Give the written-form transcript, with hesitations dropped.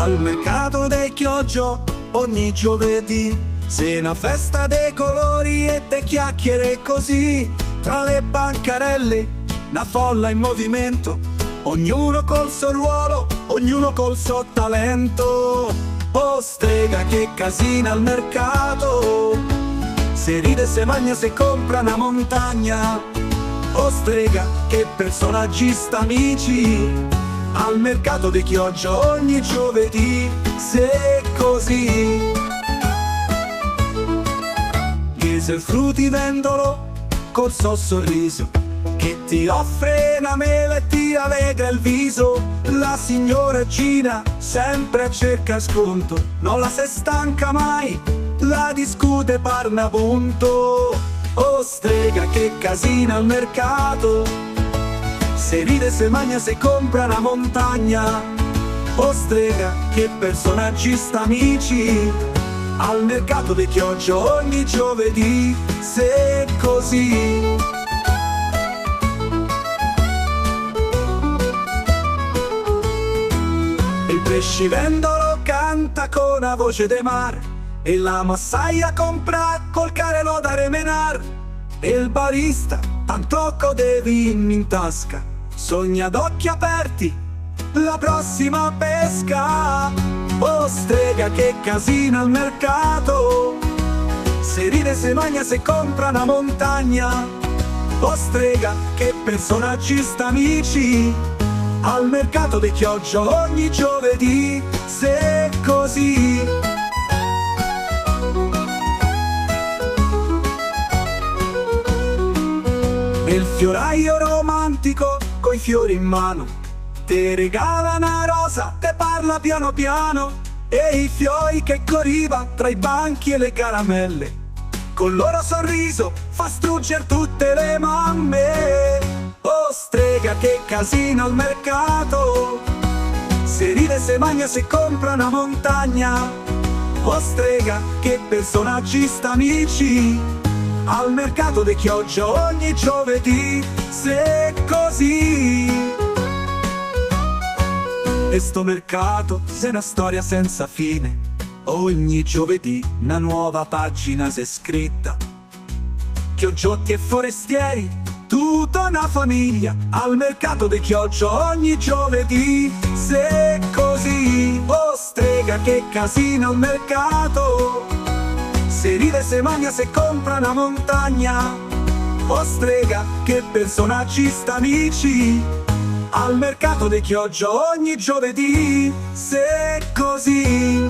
Al mercato del Chioggia ogni giovedì c'è una festa dei colori e te chiacchiere così. Tra le bancarelle, una folla in movimento, ognuno col suo ruolo, ognuno col suo talento. Oh strega che casina al mercato, se ride, se magna, se compra una montagna. Oh strega che personaggi sta amici, al mercato di Chioggia ogni giovedì, se così. Che se il fruttivendolo col suo sorriso, che ti offre una mela e ti allegra il viso. La signora Gina sempre cerca sconto, non la se stanca mai, la discute parla punto. Oh strega che casina al mercato, se ride, se magna, se compra una montagna. Oh strega che personaggi sta amici, al mercato di Chioggia ogni giovedì, se così. Il pescivendolo canta con la voce de mare, e la massaia compra col carrello da remenar. E il barista tanto de vin in tasca, sogna ad occhi aperti la prossima pesca. Oh strega che casina al mercato, se ride, se magna, se compra una montagna. Oh strega che personaggi sta amici, al mercato di Chioggia ogni giovedì, se così. Il fioraio romantico coi fiori in mano te regala una rosa, te parla piano piano, e i fiori che corriva tra i banchi e le caramelle, col loro sorriso fa struggere tutte le mamme. Oh strega che casino al mercato, se ride, se magna, se compra una montagna. Oh strega che personaggi sta amici, al mercato di Chioggia ogni giovedì, se così. E sto mercato è una storia senza fine, ogni giovedì una nuova pagina s'è scritta. Chioggiotti e forestieri, tutta una famiglia, al mercato di Chioggia ogni giovedì, se così. Oh strega che casino al mercato, se ride, se magna, se compra una montagna. Oh strega che personaggi sta amici, al mercato di Chioggia ogni giovedì, se così.